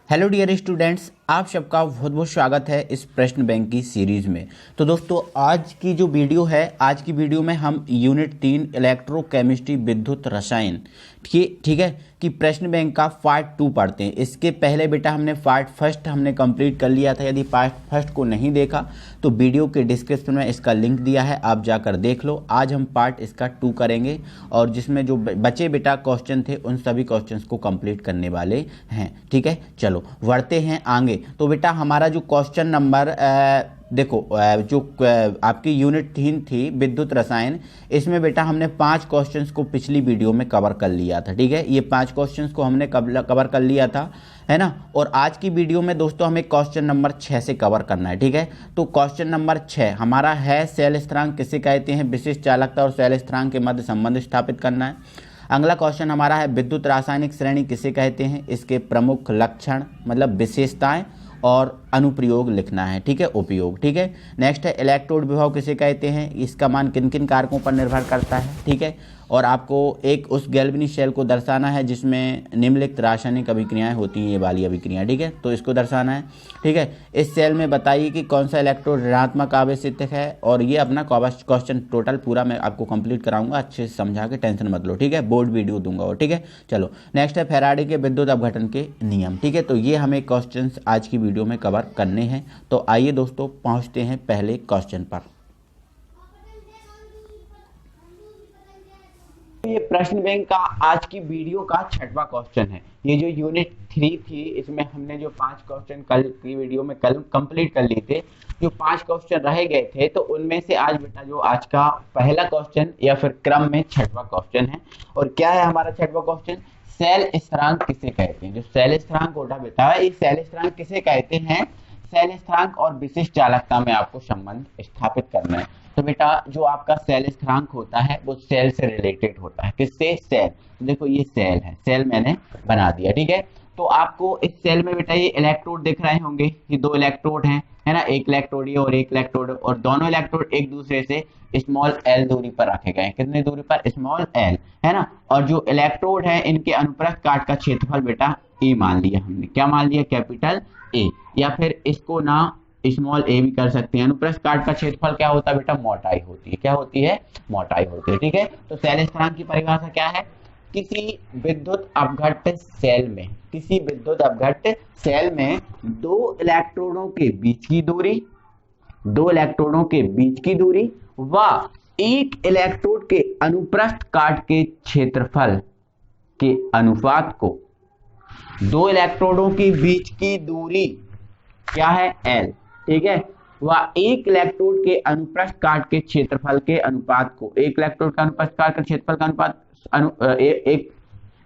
Hello dear students, आप सबका बहुत बहुत स्वागत है इस प्रश्न बैंक की सीरीज़ में। तो दोस्तों, आज की जो वीडियो है, आज की वीडियो में हम यूनिट 3 इलेक्ट्रोकेमिस्ट्री विद्युत रसायन ठीक है कि प्रश्न बैंक का पार्ट 2 पढ़ते हैं। इसके पहले बेटा हमने पार्ट फर्स्ट हमने कंप्लीट कर लिया था। यदि पार्ट फर्स्ट को नहीं देखा तो वीडियो के डिस्क्रिप्शन में इसका लिंक दिया है, आप जाकर देख लो। आज हम पार्ट इसका 2 करेंगे और जिसमें जो बचे बेटा क्वेश्चन थे उन सभी क्वेश्चंस को कंप्लीट करने वाले हैं। ठीक है, चलो बढ़ते हैं आगे। तो बेटा हमारा जो क्वेश्चन नंबर देखो, जो आपकी यूनिट 3 थी विद्युत रसायन, इसमें बेटा हमने 5 क्वेश्चंस को पिछली वीडियो में कवर कर लिया था। ठीक है, ये 5 क्वेश्चंस को हमने कवर कर लिया था, है ना। और आज की वीडियो में दोस्तों हमें क्वेश्चन नंबर 6 से कवर करना है। ठीक है, तो क्वेश्चन नंबर 6 हमारा है सेल स्थिरांक किसे कहते हैं, विशिष्ट चालकता और सेल स्थिरांक के मध्य संबंध स्थापित करना है। अगला क्वेश्चन हमारा है विद्युत रासायनिक श्रेणी किसे कहते हैं, इसके प्रमुख लक्षण मतलब विशेषताएं और अनुप्रयोग लिखना है। ठीक है, उपयोग। ठीक है, नेक्स्ट है इलेक्ट्रोड विभव किसे कहते हैं, इसका मान किन किन कारकों पर निर्भर करता है। ठीक है, और आपको एक उस गैल्वेनिक शेल को दर्शाना है जिसमें निम्नलिखित रासायनिक अभिक्रियाएं होती हैं, ये वाली अभिक्रियाएं। ठीक है, तो इसको दर्शाना है। ठीक है, इस सेल में बताइए कि कौन सा इलेक्ट्रोड ऋणात्मक आवेशित है। और ये अपना क्वेश्चन टोटल पूरा मैं आपको कंप्लीट कराऊंगा, अच्छे से समझा के, टेंशन मत लो। ठीक है, बोर्ड वीडियो दूंगा और। ठीक है, चलो नेक्स्ट है फैराडे के विद्युत अपघटन के नियम। ठीक है, तो ये हमें क्वेश्चन आज की वीडियो में कवर करने हैं। तो आइए दोस्तों पहुंचते हैं पहले क्वेश्चन पर। ये प्रश्न बैंक का आज की वीडियो का 6वां क्वेश्चन है। ये जो यूनिट 3 थी, इसमें हमने जो 5 क्वेश्चन कल की वीडियो में कल कंप्लीट कर लिए थे। जो 5 क्वेश्चन रह गए थे, तो उनमें से आज बेटा जो आज का पहला क्वेश्चन या फिर क्रम में 6वां क्वेश्चन है। और क्या है हमारा 6वां क्वेश्चन, सेल स्थिरांक किसे कहते हैं। जो सेल स्थिरांक होता बेटा, ये सेल स्थिरांक किसे कहते हैं, सेल स्थिरांक और विशिष्ट चालकता में आपको संबंध स्थापित करना है। तो बेटा जो आपका सेल स्थिरांक होता है वो सेल से रिलेटेड होता है। किससे, सेल। तो देखो ये सेल है, सेल मैंने बना दिया। ठीक है, तो आपको इस सेल में बेटा ये इलेक्ट्रोड दिख रहे होंगे, ये 2 इलेक्ट्रोड हैं, है ना। एक इलेक्ट्रोड ये और एक इलेक्ट्रोड, और दोनों इलेक्ट्रोड एक दूसरे से स्मॉल एल दूरी पर रखे गए हैं। कितने दूरी पर, स्मॉल एल, है ना। और जो इलेक्ट्रोड है इनके अनुप्रस्थ काट का क्षेत्रफल बेटा ए मान लिया हमने। क्या मान लिया, कैपिटल ए, या फिर इसको ना स्मॉल ए भी कर सकते हैं। अनुप्रस्थ काट का क्षेत्रफल क्या होता है बेटा, मोटाई होती है। क्या होती है, मोटाई होती है। ठीक है, तो सेल स्थिरांक की परिभाषा क्या है, किसी विद्युत अपघट्य सेल में, किसी विद्युत अपघट्य सेल में 2 इलेक्ट्रोडों के बीच की दूरी, 2 इलेक्ट्रोडों के बीच की दूरी व एक इलेक्ट्रोड के अनुप्रस्थ काट के क्षेत्रफल के अनुपात को, 2 इलेक्ट्रोडों के बीच की दूरी क्या है, एल। ठीक है, वह एक इलेक्ट्रोड के अनुप्रस्थ काट के क्षेत्रफल के अनुपात को, एक इलेक्ट्रोड का अनुप्रस्थ काट का क्षेत्रफल का अनुपात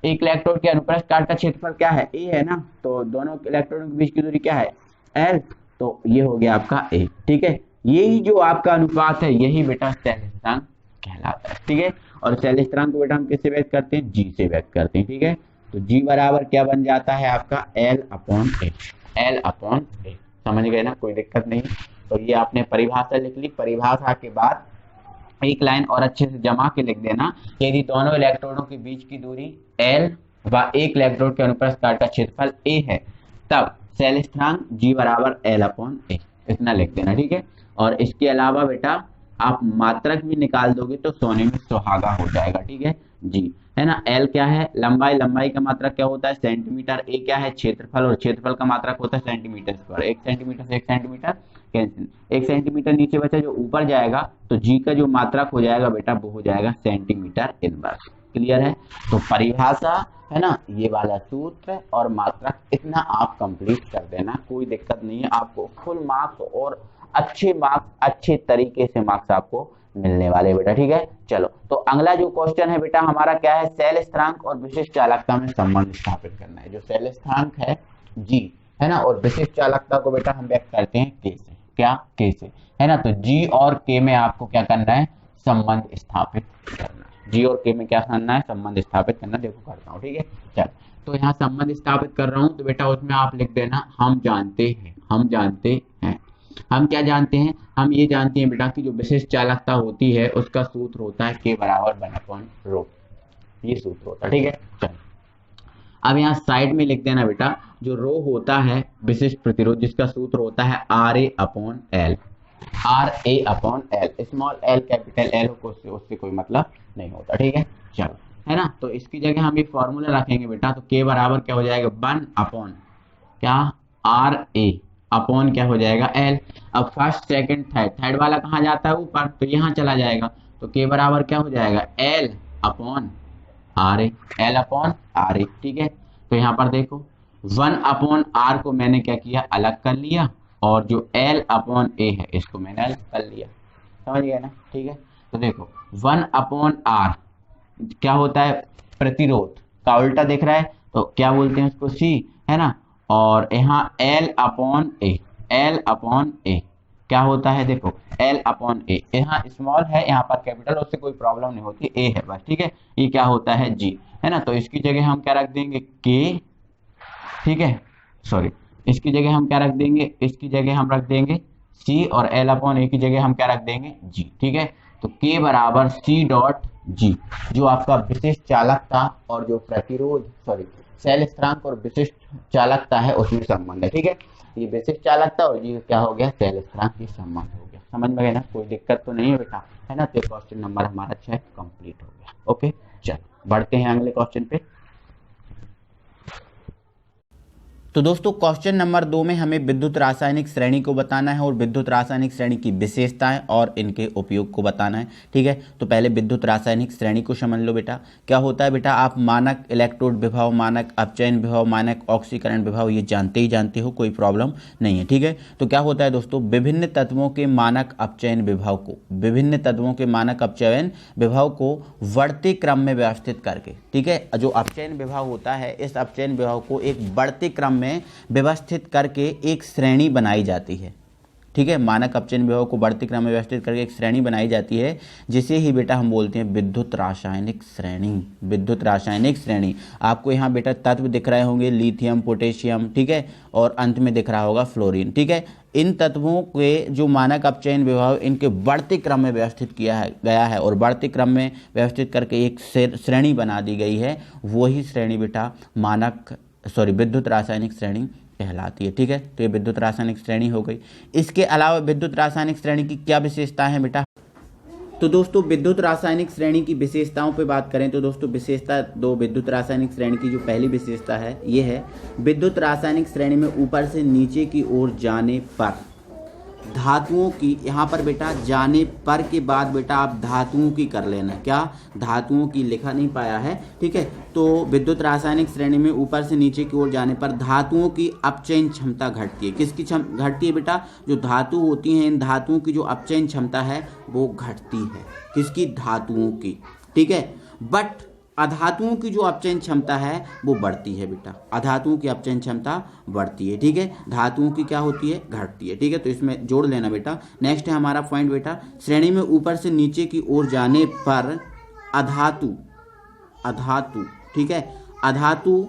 एक इलेक्ट्रोड के अनुप्रस्थ काट का क्षेत्रफल क्या है, ए है ना। तो दोनों इलेक्ट्रोडों के बीच की दूरी क्या है, एल। तो ये हो गया आपका ए। ठीक है, यही जो आपका अनुपात है यही बेटा सेल स्थिरांक कहलाता है। ठीक है, और सेल स्थिरांक को बेटा हम किससे व्यक्त करते हैं, जी से व्यक्त करते हैं। ठीक है, तो जी बराबर क्या बन जाता है आपका, एल अपॉन ए, एल अपॉन ए। समझ गए ना, कोई दिक्कत नहीं। तो ये आपने परिभाषा लिख ली। परिभाषा के बाद एक लाइन और अच्छे से जमा के लिख देना, यदि दोनों इलेक्ट्रोडों के बीच की दूरी एल व एक इलेक्ट्रोड के अनुप्रस्थ काट का क्षेत्रफल ए है, तब सेल स्थिरांक जी बराबर एल अपॉन ए, इतना लिख देना। ठीक है, और इसके अलावा बेटा आप मात्रक भी निकाल दोगे तो सोने में सुहागा हो जाएगा। ठीक है जी, है ना। एल क्या है, लंबाई, लंबाई का मात्रक क्या होता है, सेंटीमीटर। ए क्या है, क्षेत्रफल, और क्षेत्रफल का मात्रक होता है सेंटीमीटर स्क्वायर। 1 सेंटीमीटर से 1 सेंटीमीटर कैंसिल, 1 सेंटीमीटर नीचे बचा, जो ऊपर जाएगा तो जी का जो मात्रक हो जाएगा बेटा वो हो जाएगा सेंटीमीटर इनवर्स। क्लियर है, तो परिभाषा है ना, ये वाला सूत्र और मात्रक, इतना आप कंप्लीट कर देना, कोई दिक्कत नहीं है। आपको फुल मार्क्स और अच्छे मार्क्स, अच्छे तरीके से मार्क्स आपको मिलने वाले बेटा। ठीक है, चलो तो अगला जो क्वेश्चन है बेटा हमारा क्या है, सेल स्थिरांक और विशिष्ट चालकता में संबंध स्थापित करना है। जो सेल स्थिरांक है जी, है ना, और विशिष्ट चालकता को बेटा हम व्यक्त करते हैं के से। क्या, के से, है ना। तो जी और के में आपको क्या करना है, संबंध स्थापित करना है। जी और के में क्या करना है, संबंध स्थापित करना। देखो करता हूँ। ठीक है, चल तो यहाँ संबंध स्थापित कर रहा हूँ, तो बेटा उसमें आप लिख देना हम जानते हैं, हम जानते हैं। हम क्या जानते हैं, हम ये जानते हैं बेटा कि जो विशिष्ट चालकता होती है उसका सूत्र होता है के बराबर 1/ρ, ये सूत्र होता है। ठीक है, चलो अब यहाँ साइड में लिख देना बेटा, जो रो होता है विशिष्ट प्रतिरोध, जिसका सूत्र होता है RA/L, RA/L, small L capital L को उससे कोई मतलब नहीं होता, ठीक है। चलो, है ना, तो इसकी जगह हम ये फॉर्मूला रखेंगे बेटा, तो K बराबर क्या हो जाएगा, 1 अपॉन क्या RA अपॉन क्या हो जाएगा L। अब फर्स्ट सेकंड थर्ड वाला कहाँ जाता है, ऊपर, तो यहाँ चला जाएगा, तो K बराबर क्या हो जाएगा, L upon RA, L upon RA, ठीक है। तो यहाँ पर देखो 1 अपॉन R को मैंने क्या किया, अलग कर लिया, और जो L अपॉन A है इसको मैंने अलग कर लिया, समझ गए ना, ठीक है। तो देखो 1 अपॉन R क्या होता है, प्रतिरोध का उल्टा दिख रहा है, तो क्या बोलते हैं उसको, C, है ना, और यहाँ L upon A, L upon A क्या होता है, देखो L अपॉन A, यहाँ स्मॉल है, यहाँ पर कैपिटल, उससे कोई प्रॉब्लम नहीं होती, A है बस, ठीक है। ये क्या होता है, G, है ना, तो इसकी जगह हम क्या रख देंगे, K, ठीक है, सॉरी, इसकी जगह हम क्या रख देंगे, इसकी जगह हम रख देंगे C, और L अपॉन A की जगह हम क्या रख देंगे, G, ठीक है। तो K बराबर C डॉट G, जो आपका विशिष्ट चालकता और जो प्रतिरोध, सॉरी, सेल स्थिरांक और विशिष्ट चालकता है उसमें संबंध है, ठीक है। ये विशिष्ट चालकता और ये क्या हो गया, सेल स्थिरांक के संबंध हो गया, समझ में गए ना, कोई दिक्कत तो नहीं है बेटा, है ना। तो क्वेश्चन नंबर हमारा 6 कंप्लीट हो गया। ओके, चलो बढ़ते हैं अगले क्वेश्चन पे। तो दोस्तों क्वेश्चन नंबर 2 में हमें विद्युत रासायनिक श्रेणी को बताना है और विद्युत रासायनिक श्रेणी की विशेषताएं और इनके उपयोग को बताना है, ठीक है। तो पहले विद्युत रासायनिक श्रेणी को समझ लो बेटा। क्या होता है बेटा, आप मानक इलेक्ट्रोड विभव, मानक अपचयन विभव, मानक ऑक्सीकरण विभव ये जानते ही जानते हो, कोई प्रॉब्लम नहीं है, ठीक है। तो क्या होता है दोस्तों, विभिन्न तत्वों के मानक अपचयन विभव को, विभिन्न तत्वों के मानक अपचयन विभव को बढ़ते क्रम में व्यवस्थित करके, ठीक है। जो अपचयन विभव होता है, इस अपचयन विभव को एक बढ़ते क्रम में व्यवस्थित करके एक श्रेणी बनाई जाती है, ठीक है। मानक अपचयन विभव को बढ़ते क्रम में व्यवस्थित करके एक श्रेणी बनाई जाती है, जिसे ही बेटा हम बोलते हैं विद्युत रासायनिक श्रेणी। विद्युत रासायनिक श्रेणी, आपको यहाँ बेटा तत्व दिख रहे होंगे, लिथियम, पोटेशियम, ठीक है, और अंत में दिख रहा होगा फ्लोरीन, ठीक है। इन तत्वों के जो मानक अपचयन विभव इनके बढ़ते क्रम में व्यवस्थित किया गया है और बढ़ते क्रम में व्यवस्थित करके एक श्रेणी बना दी गई है, वही श्रेणी बेटा विद्युत रासायनिक श्रेणी कहलाती है, ठीक है। तो ये विद्युत रासायनिक श्रेणी हो गई। इसके अलावा विद्युत रासायनिक श्रेणी की क्या विशेषताएं हैं बेटा? तो दोस्तों विद्युत रासायनिक श्रेणी की विशेषताओं पे बात करें तो दोस्तों विशेषता 2, विद्युत रासायनिक श्रेणी की जो पहली विशेषता है ये है, विद्युत रासायनिक श्रेणी में ऊपर से नीचे की ओर जाने पर धातुओं की, यहाँ पर बेटा जाने पर के बाद बेटा आप धातुओं की कर लेना, क्या धातुओं की लिखा नहीं पाया है, ठीक है। तो विद्युत रासायनिक श्रेणी में ऊपर से नीचे की ओर जाने पर धातुओं की अपचयन क्षमता घटती है। किसकी घटती है बेटा? जो धातु होती हैं, इन धातुओं की जो अपचयन क्षमता है वो घटती है। किसकी? धातुओं की, ठीक है। बट अधातुओं की जो अपचयन क्षमता है वो बढ़ती है बेटा, अधातुओं की अपचयन क्षमता बढ़ती है, ठीक है। धातुओं की क्या होती है? घटती है, ठीक है। तो इसमें जोड़ लेना बेटा। नेक्स्ट है हमारा पॉइंट बेटा, श्रेणी में ऊपर से नीचे की ओर जाने पर अधातु, ठीक है, अधातु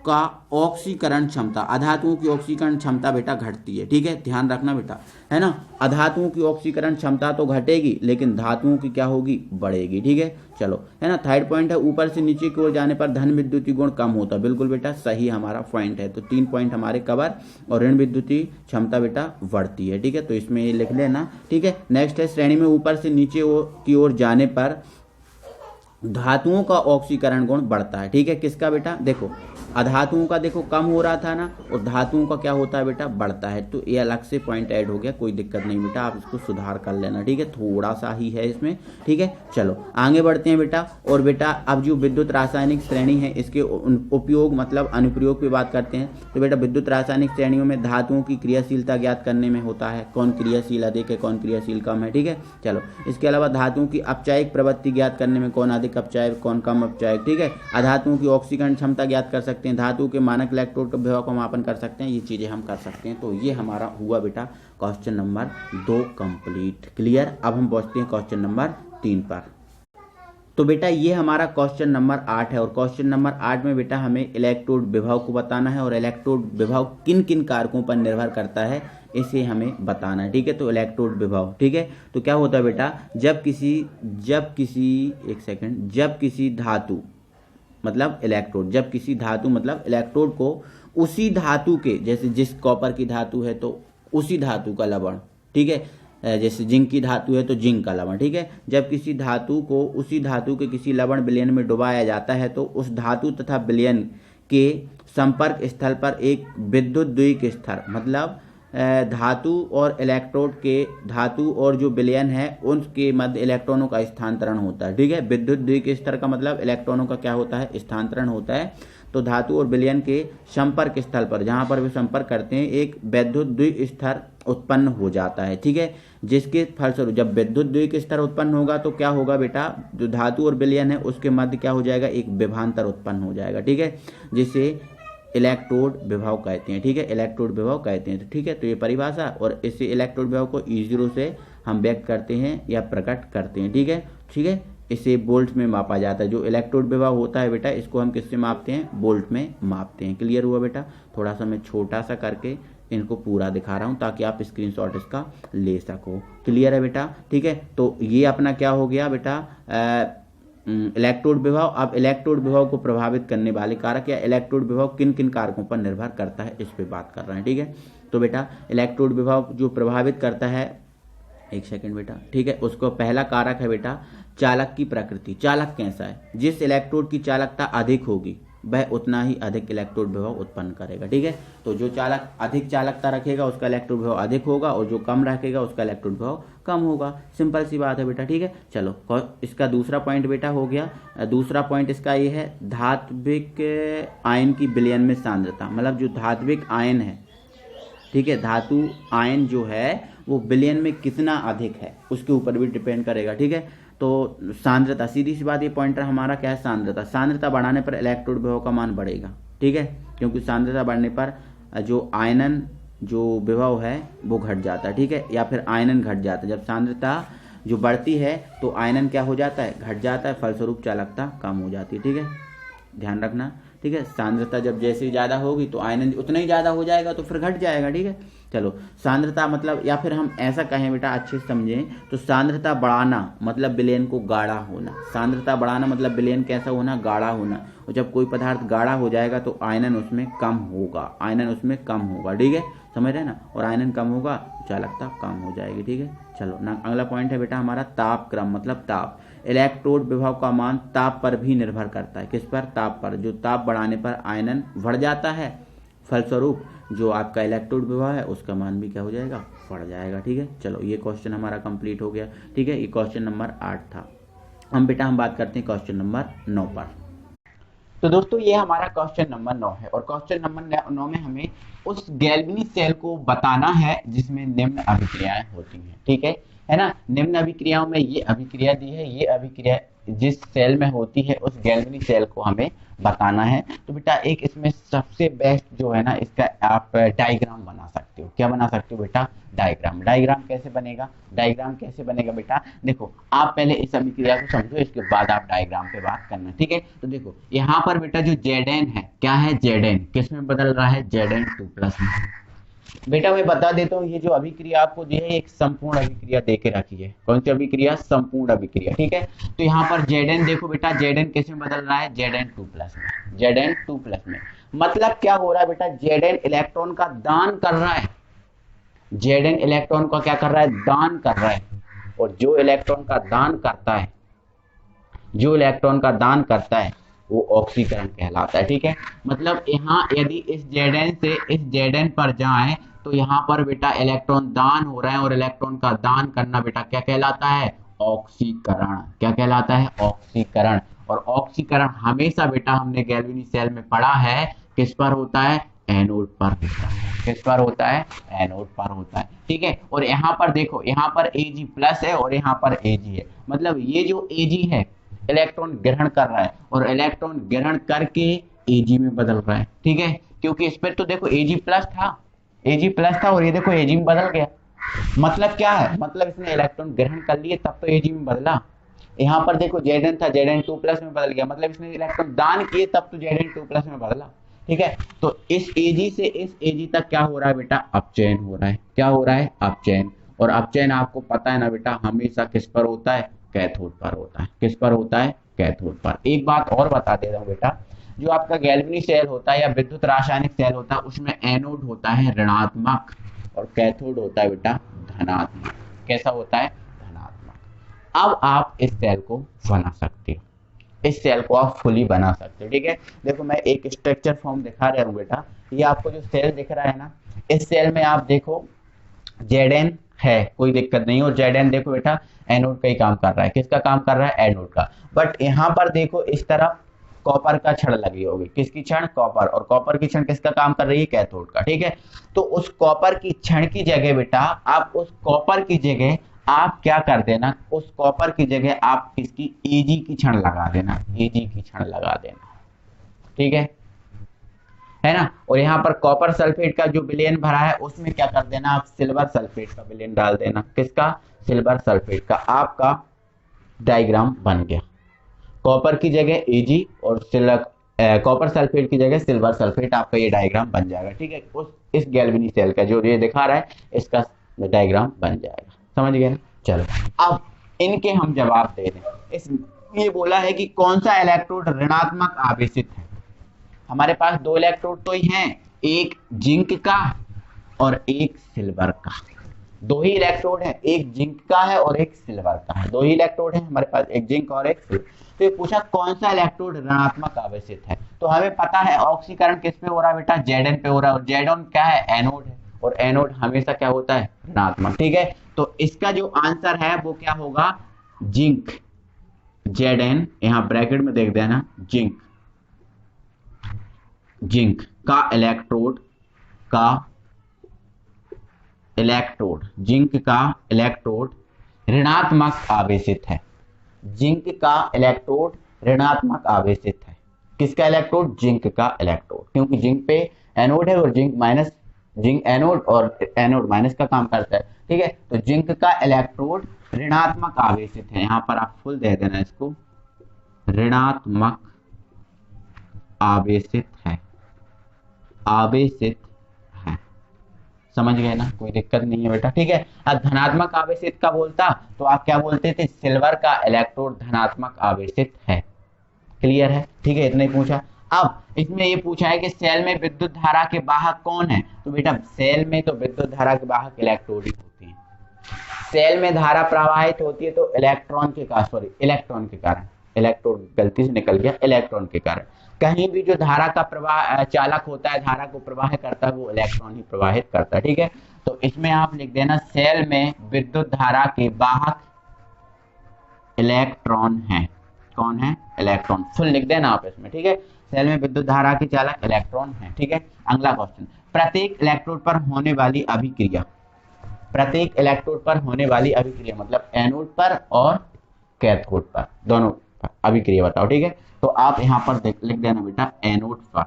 का ऑक्सीकरण क्षमता, अधातुओं की ऑक्सीकरण क्षमता बेटा घटती है, ठीक है। ध्यान रखना बेटा, है ना। अधातुओं की ऑक्सीकरण क्षमता तो घटेगी लेकिन धातुओं की क्या होगी? बढ़ेगी, ठीक है। चलो, है ना। थर्ड पॉइंट है, ऊपर से नीचे की ओर जाने पर धन विद्युतीय गुण कम होता। बिल्कुल बेटा सही हमारा पॉइंट है। तो 3 पॉइंट हमारे कवर, और ऋण विद्युतीय क्षमता बेटा बढ़ती है, ठीक है। तो इसमें ये लिख लेना, ठीक है। नेक्स्ट है, श्रेणी में ऊपर से नीचे की ओर जाने पर धातुओं का ऑक्सीकरण गुण बढ़ता है, ठीक है। किसका बेटा? देखो अधातुओं का देखो कम हो रहा था ना, और धातुओं का क्या होता है बेटा? बढ़ता है। तो ये अलग से पॉइंट ऐड हो गया, कोई दिक्कत नहीं बेटा, आप इसको सुधार कर लेना, ठीक है। थोड़ा सा ही है इसमें, ठीक है। चलो आगे बढ़ते हैं बेटा। और बेटा अब जो विद्युत रासायनिक श्रेणी है इसके उपयोग मतलब अनुप्रयोग पे बात करते हैं। तो बेटा विद्युत रासायनिक श्रेणियों में धातुओं की क्रियाशीलता ज्ञात करने में होता है, कौन क्रियाशील अधिक है, कौन क्रियाशील कम है, ठीक है। चलो इसके अलावा धातुओं की अपचायक प्रवृत्ति ज्ञात करने में कौन अधिक अपचायक, कौन कम अपचायक, ठीक है। अधातुओं की ऑक्सीकरण क्षमता ज्ञात कर सकते हैं, धातु के मानक इलेक्ट्रोड का विभव का मापन कर सकते हैं, ये चीजें हम कर सकते हैं। तो ये हमारा हुआ बेटा क्वेश्चन नंबर 2 कंप्लीट, क्लियर। अब हम पहुंचते हैं क्वेश्चन नंबर 3 पर। तो बेटा ये हमारा क्वेश्चन नंबर 8 है, और क्वेश्चन नंबर 8 में बेटा हमें इलेक्ट्रोड विभव को बताना है, और इलेक्ट्रोड विभव किन किन कारकों पर निर्भर करता है इसे हमें बताना है, ठीक है। तो इलेक्ट्रोड विभव, ठीक है। तो क्या होता है बेटा, जब किसी मतलब इलेक्ट्रोड, जब किसी धातु मतलब इलेक्ट्रोड को उसी धातु के, जैसे जिस कॉपर की धातु है तो उसी धातु का लवण, ठीक है, जैसे जिंक की धातु है तो जिंक का लवण, ठीक है, जब किसी धातु को उसी धातु के किसी लवण विलयन में डुबाया जाता है तो उस धातु तथा विलयन के संपर्क स्थल पर एक विद्युत द्विक स्तर, मतलब धातु और इलेक्ट्रोड के, धातु और जो विलयन है उनके मध्य इलेक्ट्रॉनों का स्थानांतरण होता है, ठीक है। विद्युत द्विक स्तर का मतलब इलेक्ट्रॉनों का क्या होता है, स्थानांतरण होता है। तो धातु और विलयन के संपर्क स्थल पर, जहां पर वे संपर्क करते हैं, एक विद्युत द्विक स्तर उत्पन्न हो जाता है, ठीक है, जिसके फलस्वरूप जब विद्युत द्विक स्तर उत्पन्न होगा तो क्या होगा बेटा, जो धातु और विलयन है उसके मध्य क्या हो जाएगा, एक विभवांतर उत्पन्न हो जाएगा, ठीक है, जिसे इलेक्ट्रोड विभव कहते हैं, ठीक है, इलेक्ट्रोड विभव कहते हैं, ठीक है। तो ये परिभाषा, और इससे इलेक्ट्रोड विभव को E0 से हम व्यक्त करते हैं या प्रकट करते हैं, ठीक है, ठीक है। इसे वोल्ट में मापा जाता है। जो इलेक्ट्रोड विभव होता है बेटा, इसको हम किससे मापते हैं, वोल्ट में मापते हैं। क्लियर हुआ बेटा? थोड़ा सा मैं छोटा सा करके इनको पूरा दिखा रहा हूं ताकि आप स्क्रीनशॉट इसका ले सको। क्लियर है बेटा? ठीक है, तो ये अपना क्या हो गया बेटा, इलेक्ट्रोड विभव। अब इलेक्ट्रोड विभव को प्रभावित करने वाले कारक या इलेक्ट्रोड विभव किन किन कारकों पर निर्भर करता है, इस पे बात कर रहे हैं, ठीक है। तो बेटा इलेक्ट्रोड विभव जो प्रभावित करता है, एक सेकंड बेटा, ठीक है, उसको पहला कारक है बेटा चालक की प्रकृति। चालक कैसा है, जिस इलेक्ट्रोड की चालकता अधिक होगी वह उतना ही अधिक इलेक्ट्रोड विभव उत्पन्न करेगा, ठीक है। तो जो चालक अधिक चालकता रखेगा उसका इलेक्ट्रोड विभव अधिक होगा, और जो कम रखेगा उसका इलेक्ट्रोड विभव कम होगा। सिंपल सी बात है बेटा, ठीक है। चलो इसका दूसरा पॉइंट बेटा हो गया। दूसरा पॉइंट इसका ये है, धात्विक आयन की विलयन में सांद्रता, मतलब जो धात्विक आयन है, ठीक है, धातु आयन जो है वो विलयन में कितना अधिक है उसके ऊपर भी डिपेंड करेगा, ठीक है। तो सांद्रता, सीधी सी बात, ये पॉइंटर हमारा क्या है, सांद्रता। सांद्रता बढ़ाने पर इलेक्ट्रोड विभव का मान बढ़ेगा, ठीक है, क्योंकि सांद्रता बढ़ने पर जो आयनन जो विभव है वो घट जाता है, ठीक है, या फिर आयनन घट जाता है। जब सांद्रता जो बढ़ती है तो आयनन क्या हो जाता है, घट जाता है, फलस्वरूप चालकता कम हो जाती है, ठीक है, ध्यान रखना, ठीक है। सांद्रता जब जैसे ज़्यादा होगी तो आयनन उतना ही ज़्यादा हो जाएगा, तो फिर घट जाएगा, ठीक है। चलो सांद्रता मतलब, या फिर हम ऐसा कहें बेटा अच्छे से समझें तो सांद्रता बढ़ाना मतलब विलयन को गाढ़ा होना। सांद्रता बढ़ाना मतलब विलयन कैसा होना, गाढ़ा होना। और जब कोई पदार्थ गाढ़ा हो जाएगा तो आयनन उसमें कम होगा, आयनन उसमें कम होगा, ठीक है, समझ रहे ना। और आयनन कम होगा चालकता कम हो जाएगी, ठीक है। चलो ना, अगला पॉइंट है बेटा हमारा ताप क्रम, मतलब ताप। इलेक्ट्रोड विभव का मान ताप पर भी निर्भर करता है। किस पर, ताप पर। जो ताप बढ़ाने पर आयनन बढ़ जाता है, फलस्वरूप जो आपका इलेक्ट्रोड विभव है उसका मान भी क्या हो जाएगा, बढ़ जाएगा, ठीक है। चलो ये क्वेश्चन हमारा कंप्लीट हो गया, ठीक है। ये क्वेश्चन नंबर 8 था। हम बात करते हैं क्वेश्चन नंबर 9 पर। तो दोस्तों ये हमारा क्वेश्चन नंबर 9 है, और क्वेश्चन नंबर 9 में हमें उस गैल्वेनिक सेल को बताना है जिसमें निम्न अभिक्रियाएं होती हैं, ठीक है ना। निम्न अभिक्रियाओं में ये अभिक्रिया दी है, ये अभिक्रिया जिस सेल में होती है उस गैल्वेनिक सेल को हमें बताना है। तो बेटा एक इसमें सबसे बेस्ट जो है ना, इसका आप डायग्राम बना सकते हो। क्या बना सकते हो बेटा, डायग्राम। डायग्राम कैसे बनेगा, डायग्राम कैसे बनेगा बेटा, देखो आप पहले इस अभिक्रिया को समझो, इसके बाद आप डायग्राम पे बात करना, ठीक है। तो देखो यहाँ पर बेटा जो Zn है, क्या है, Zn किस में बदल रहा है, Zn2+ में। बेटा मैं बता देता हूँ, ये जो अभिक्रिया आपको दी है एक संपूर्ण अभिक्रिया देके रखी है। कौन सी अभिक्रिया, संपूर्ण अभिक्रिया, ठीक है। तो यहाँ पर Zn देखो बेटा, Zn किस में बदल रहा है, Zn2+ में, Zn2+ में। मतलब क्या हो रहा है बेटा, Zn इलेक्ट्रॉन का दान कर रहा है, Zn इलेक्ट्रॉन का क्या कर रहा है, दान कर रहा है। और जो इलेक्ट्रॉन का दान करता है, जो इलेक्ट्रॉन का दान करता है वो ऑक्सीकरण कहलाता है, ठीक है। मतलब यहाँ यदि इस Zn से इस Zn पर जाएं तो यहाँ पर बेटा इलेक्ट्रॉन दान हो रहा है, और इलेक्ट्रॉन का दान करना बेटा क्या कहलाता है, ऑक्सीकरण। क्या कहलाता है, ऑक्सीकरण। और ऑक्सीकरण हमेशा बेटा हमने गैल्वेनिक सेल में पढ़ा है, किस पर होता है, एनोड पर होता है। किस पर होता है, एनोड पर होता है, ठीक है। और यहाँ पर देखो, यहाँ पर Ag+ है और यहाँ पर Ag है। मतलब ये जो Ag है इलेक्ट्रॉन ग्रहण कर रहा है, और इलेक्ट्रॉन ग्रहण करके Ag में बदल रहा है, ठीक है। क्योंकि इस पर तो देखो Ag+ था, Ag+ था, और ये देखो Ag में बदल गया। मतलब क्या है, मतलब इसने इलेक्ट्रॉन ग्रहण कर लिए तब तो Ag में बदला। यहाँ पर देखो Zn था, Zn2+ में बदल गया, मतलब इसने इलेक्ट्रॉन दान किए तब तो Zn2+ में बदला, ठीक है। तो इस Ag से इस Ag तक क्या हो रहा है बेटा, अपचयन हो रहा है। क्या हो रहा है, अपचयन। और अपचयन आपको पता है ना बेटा, हमेशा किस पर होता है, कैथोड पर होता है। किस पर होता है? कैथोड पर। एक बात और बता दे रहा हूँ बेटा, जो आपका गैल्वेनिक सेल होता है या विद्युत रासायनिक सेल होता है उसमें एनोड होता है ऋणात्मक और कैथोड होता है बेटा धनात्मक। कैसा होता है? धनात्मक। अब आप इस सेल को बना सकते हो, इस सेल को आप फुली बना सकते हो। ठीक है, देखो मैं एक स्ट्रक्चर फॉर्म दिखा रहा हूँ बेटा। ये आपको जो सेल दिख रहा है ना, इस सेल में आप देखो Zn है, कोई दिक्कत नहीं। और Zn देखो बेटा एनोड का ही काम कर रहा है। किसका काम कर रहा है? एनोड का। बट यहाँ पर देखो इस तरफ कॉपर का छड़ लगी होगी। किसकी छड़? कॉपर। और कॉपर की छड़ किसका काम कर रही है? कैथोड का। ठीक है, तो उस कॉपर की छड़ की जगह बेटा आप उस कॉपर की जगह आप क्या कर देना, उस कॉपर की जगह आप इसकी Ag की छड़ लगा देना, Ag की छड़ लगा देना। ठीक है ना। और यहाँ पर कॉपर सल्फेट का जो विलयन भरा है उसमें क्या कर देना, आप सिल्वर सल्फेट का विलयन डाल देना। किसका? सिल्वर सल्फेट का। आपका डायग्राम बन गया। कॉपर की जगह Ag और कॉपर सल्फेट की जगह सिल्वर सल्फेट, आपका ये डायग्राम बन जाएगा। ठीक है, उस इस गैल्वेनिक सेल का जो ये दिखा रहा है इसका डायग्राम बन जाएगा। समझ गए ना? चलो अब इनके हम जवाब दे दें। इस ये बोला है कि कौन सा इलेक्ट्रोड ऋणात्मक आवेशित है। हमारे पास दो इलेक्ट्रोड तो ही हैं, एक जिंक का और एक सिल्वर का। दो ही इलेक्ट्रोड है, एक जिंक का है और एक सिल्वर का है। दो ही इलेक्ट्रोड है हमारे पास, एक जिंक और एक सिल्वर। तो ये पूछा कौन सा इलेक्ट्रोड ऋणात्मक आवेशित है। तो हमें पता है ऑक्सीकरण किस पे हो रहा है बेटा? Zn पे हो रहा है। और Zn क्या है? एनोड है। और एनोड हमेशा क्या होता है? ऋणात्मक। ठीक है, तो इसका जो आंसर है वो क्या होगा? जिंक। Zn यहाँ ब्रैकेट में देख देना, जिंक। जिंक का जिंक का इलेक्ट्रोड ऋणात्मक आवेशित है। जिंक का इलेक्ट्रोड ऋणात्मक आवेशित है। किसका इलेक्ट्रोड? जिंक का इलेक्ट्रोड। क्योंकि जिंक पे एनोड है और जिंक एनोड और एनोड माइनस का काम करता है। ठीक है, तो जिंक का इलेक्ट्रोड ऋणात्मक आवेशित है। यहां पर आप फुल दे देना इसको, ऋणात्मक आवेशित है। समझ गए ना? कोई दिक्कत नहीं है बेटा। ठीक है, अब धनात्मक आवेशित का बोलता तो आप क्या बोलते थे? सिल्वर का इलेक्ट्रोड धनात्मक आवेशित है। क्लियर है? ठीक है, इतना ही पूछा। अब इसमें ये पूछा है कि सेल में विद्युत धारा के वाहक कौन है। तो बेटा सेल में तो विद्युत धारा के वाहक इलेक्ट्रोड ही होते हैं। सेल में धारा प्रवाहित होती है तो इलेक्ट्रॉन के कारण, इलेक्ट्रॉन गलती से निकल गया, इलेक्ट्रॉन के कारण। कहीं भी जो धारा का प्रवाह चालक होता है, धारा को प्रवाहित करता है, वो इलेक्ट्रॉन ही प्रवाहित करता है। ठीक है, तो इसमें आप लिख देना सेल में विद्युत धारा के वाहक इलेक्ट्रॉन है। कौन है? इलेक्ट्रॉन। फुल लिख देना आप इसमें। ठीक है, सेल में विद्युत धारा के चालक इलेक्ट्रॉन है। ठीक है, अगला क्वेश्चन, प्रत्येक इलेक्ट्रोड पर होने वाली अभिक्रिया। प्रत्येक इलेक्ट्रोड पर होने वाली अभिक्रिया मतलब एनोड पर और कैथोड पर, दोनों पर अभिक्रिया बताओ। ठीक है, तो आप यहाँ पर लिख देना बेटा एनोड पर।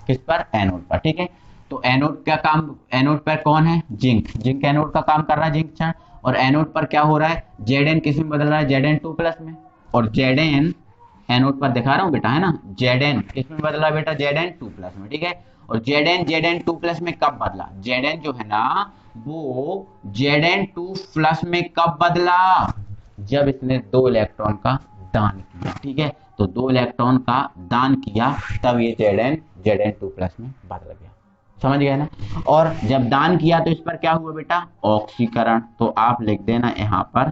किस पर? एनोड पर। ठीक है, तो एनोड का काम, एनोड पर कौन है? जिंक एनोड का काम कर रहा है, जिंक क्षण। और एनोड पर क्या हो रहा है? Zn किस में बदल रहा है? Zn2+ में। और Zn एनोड पर दिखा रहा हूँ बेटा, है ना, Zn किस में बदला बेटा? Zn2+ में। ठीक है, और Zn2+ में कब बदला? Zn जो है ना वो Zn2+ में कब बदला? जब इसने 2 इलेक्ट्रॉन का दान किया। ठीक है, तो 2 इलेक्ट्रॉन का दान किया तब ये Zn2+ में बदल गया। समझ गए ना? और जब दान किया तो इस पर क्या हुआ बेटा? ऑक्सीकरण। तो आप लिख देना यहाँ पर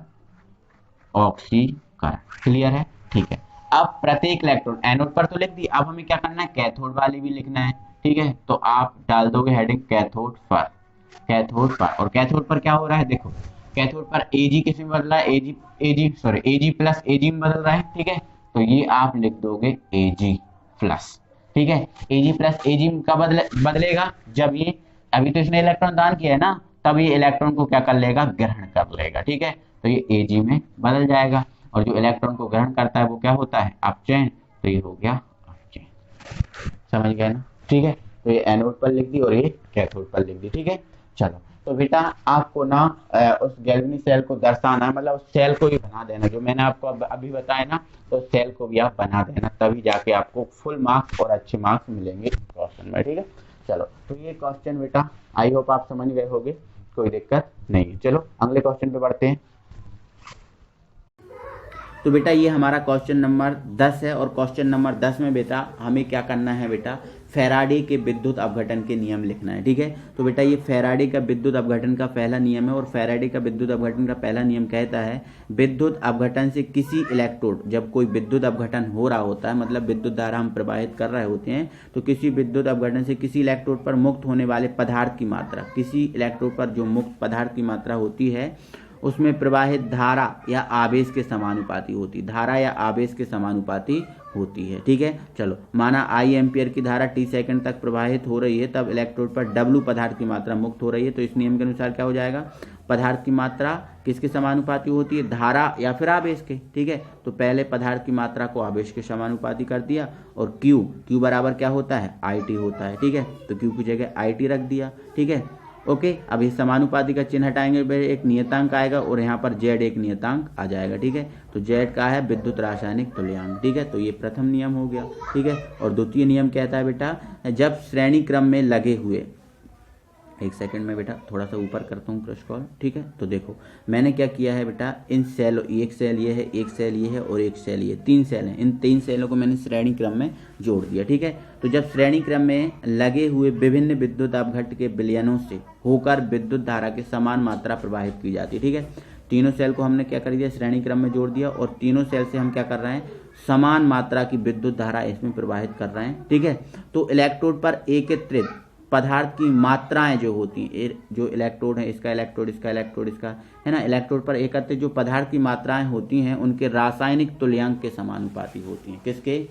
ऑक्सीकरण। क्लियर है? ठीक है, अब प्रत्येक इलेक्ट्रॉन, एनोड पर तो लिख दी, अब हमें क्या करना है? कैथोड वाली भी लिखना है। ठीक है, तो आप डाल दोगे हेडिंग कैथोड पर। और कैथोड पर क्या हो रहा है? देखो कैथोड पर Ag किस में बदल रहा है? Ag+ में बदल रहा है। ठीक है, तो ये आप लिख दोगे Ag+। ठीक है, Ag+ का बदलेगा जब ये, अभी तो इसने इलेक्ट्रॉन दान किया है ना, तब ये इलेक्ट्रॉन को क्या कर लेगा? ग्रहण कर लेगा। ठीक है, तो ये Ag में बदल जाएगा। और जो इलेक्ट्रॉन को ग्रहण करता है वो क्या होता है? अपचयन। तो ये हो गया अपचयन। समझ गए ना? ठीक है, तो ये एनोड पर लिख दी और ये कैथोड पर लिख दी। ठीक है, चलो तो बेटा आपको ना उस गैल्वेनिक सेल को दर्शाना है, मतलब उस सेल को ही बना देना जो मैंने आपको अभी बताया ना, तो सेल को भी आप बना देना, तभी जाके आपको फुल मार्क्स और अच्छे मार्क्स मिलेंगे क्वेश्चन में। ठीक है, चलो तो ये क्वेश्चन बेटा आई होप आप समझ गए होंगे। कोई दिक्कत नहीं है। चलो अगले क्वेश्चन पे बढ़ते हैं। तो बेटा ये हमारा क्वेश्चन नंबर 10 है और क्वेश्चन नंबर 10 में बेटा हमें क्या करना है बेटा, फैराडे के विद्युत अपघटन के नियम लिखना है। ठीक है, तो बेटा ये फैराडे का विद्युत अपघटन का पहला नियम है और फैराडे का विद्युत अपघटन का पहला नियम कहता है विद्युत अपघटन से किसी इलेक्ट्रोड, जब कोई विद्युत अपघटन हो रहा होता है मतलब विद्युत धारा हम प्रवाहित कर रहे होते हैं, तो किसी विद्युत अपघटन से किसी इलेक्ट्रोड पर मुक्त होने वाले पदार्थ की मात्रा, किसी इलेक्ट्रोड पर जो मुक्त पदार्थ की मात्रा होती है उसमें प्रवाहित धारा या आवेश के समानुपाती होती, धारा या आवेश के समानुपाती होती है। ठीक है, चलो माना आई एम्पियर की धारा t सेकंड तक प्रवाहित हो रही है, तब इलेक्ट्रोड पर w पदार्थ की मात्रा मुक्त हो रही है। तो इस नियम के अनुसार क्या हो जाएगा, पदार्थ की मात्रा किसके समानुपाती होती है, धारा या फिर आवेश के। ठीक है, तो पहले पदार्थ की मात्रा को आवेश के समानुपाती कर दिया और q बराबर क्या होता है, it होता है। ठीक है, तो q की जगह it रख दिया। ठीक है, ओके, अब इस समानुपाती का चिन्ह हटाएंगे, एक नियतांक आएगा और यहाँ पर z एक नियतांक आ जाएगा। ठीक है, तो z का है विद्युत रासायनिक तुल्यांक। ठीक है, तो ये प्रथम नियम हो गया। ठीक है, और द्वितीय नियम कहता है बेटा जब श्रेणी क्रम में लगे हुए, एक सेकंड में बेटा थोड़ा सा ऊपर करता हूँ क्रॉस कॉल। ठीक है, तो देखो मैंने क्या किया है बेटा, इन सेल, एक सेल ये है, एक सेल ये है और एक सेल ये, 3 सेल हैं, इन 3 सेलों को मैंने श्रेणी क्रम में जोड़ दिया। ठीक है, तो जब श्रेणी क्रम में लगे हुए विभिन्न विद्युत अपघट्ट के विलयनों से होकर विद्युत धारा की समान मात्रा प्रवाहित की जाती है। ठीक है, तीनों सेल को हमने क्या कर दिया, श्रेणी क्रम में जोड़ दिया और तीनों सेल से हम क्या कर रहे हैं, समान मात्रा की विद्युत धारा इसमें प्रवाहित कर रहे हैं। ठीक है, तो इलेक्ट्रोड पर एकत्रित पदार्थ की मात्राएं जो होती हैं, जो इलेक्ट्रोड है, इसका इलेक्ट्रोड, इसका इलेक्ट्रोड, इसका है ना, इलेक्ट्रोड पर एकत्रित जो पदार्थ की मात्राएं होती हैं उनके रासायनिक तुल्यांक के समानुपाती होती हैं। किसके,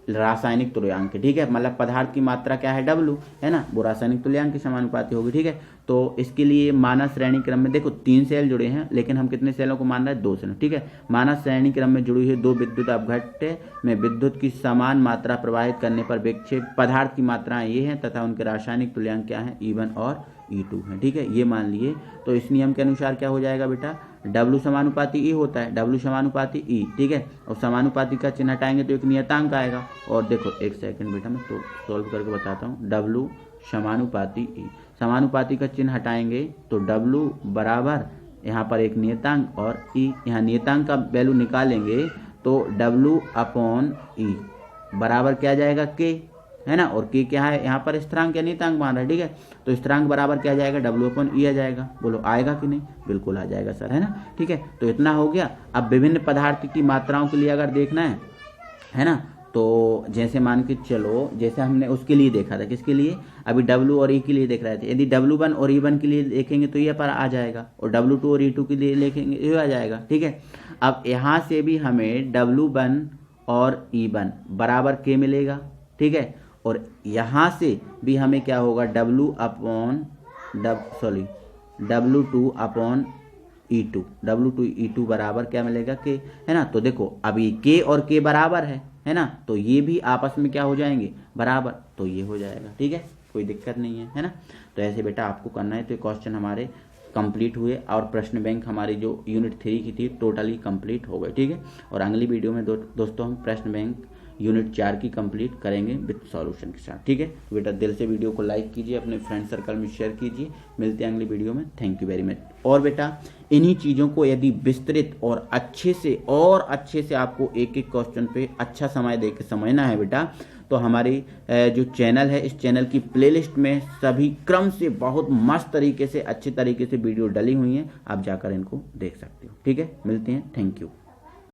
रासायनिक तुल्यांक के। ठीक है, मतलब पदार्थ की मात्रा क्या है, W है ना, वो रासायनिक तुल्यांक के समानुपाती होगी। ठीक है, तो इसके लिए माना श्रेणी क्रम में देखो 3 सेल जुड़े हैं, लेकिन हम कितने सेलों को मान रहे हैं, 2 सेल। ठीक है, माना श्रेणी क्रम में जुड़ी हुई 2 विद्युत अपघट्ट में विद्युत की समान मात्रा प्रवाहित करने पर विक्षेप पदार्थ की मात्राएं ये हैं तथा उनके रासायनिक तुल्यांक क्या है, E1 और E2 है। ठीक है, ये मान लिए। तो इस नियम के अनुसार क्या हो जाएगा बेटा, W समानुपाती E होता है, W समानुपाती E। ठीक है, और समानुपाती का चिन्ह हटाएंगे तो एक नियतांक आएगा। और देखो एक सेकंड बेटा मैं तो सॉल्व करके बताता हूँ, W समानुपाती E, समानुपाती का चिन्ह हटाएंगे तो W बराबर यहाँ पर एक नियतांक और E, यहाँ नियतांक का वैल्यू निकालेंगे तो W अपॉन E बराबर क्या आ जाएगा, K है ना, और K क्या है, यहाँ पर स्थिरांक या नियतांक मान रहा है। ठीक है, तो स्थिरांक बराबर क्या आ जाएगा, W अपॉन E आ जाएगा। बोलो आएगा कि नहीं, बिल्कुल आ जाएगा सर, है ना। ठीक है, तो इतना हो गया। अब विभिन्न पदार्थ की मात्राओं के लिए अगर देखना है ना, तो जैसे मान के चलो, जैसे हमने उसके लिए देखा था, किसके लिए, अभी W और E के लिए देख रहे थे, यदि W1 और E1 के लिए देखेंगे तो ये पर आ जाएगा और W2 और E2 के लिए देखेंगे ये आ जाएगा। ठीक है, अब यहाँ से भी हमें W1 और E1 बराबर K मिलेगा। ठीक है, और यहाँ से भी हमें क्या होगा, W2 upon E2, W2 E2 बराबर क्या मिलेगा, K है ना। तो देखो अभी K और K बराबर है ना, तो ये भी आपस में क्या हो जाएंगे, बराबर, तो ये हो जाएगा। ठीक है, कोई दिक्कत नहीं है ना। तो ऐसे बेटा आपको करना है। तो क्वेश्चन हमारे कंप्लीट हुए और प्रश्न बैंक हमारी जो यूनिट 3 की थी टोटली कंप्लीट हो गए। ठीक है, और अगली वीडियो में दोस्तों हम प्रश्न बैंक यूनिट 4 की कंप्लीट करेंगे विद सॉल्यूशन के साथ। ठीक है, तो बेटा दिल से वीडियो को लाइक कीजिए, अपने फ्रेंड सर्कल में शेयर कीजिए। मिलते हैं अगली वीडियो में। Thank you very much. और बेटा इन्हीं चीज़ों को यदि विस्तृत और अच्छे से आपको एक एक क्वेश्चन पे अच्छा समय दे के समझना है बेटा, तो हमारी जो चैनल है, इस चैनल की प्लेलिस्ट में सभी क्रम से बहुत मस्त तरीके से, अच्छे तरीके से वीडियो डली हुई हैं, आप जाकर इनको देख सकते हो। ठीक है, मिलते हैं। Thank you.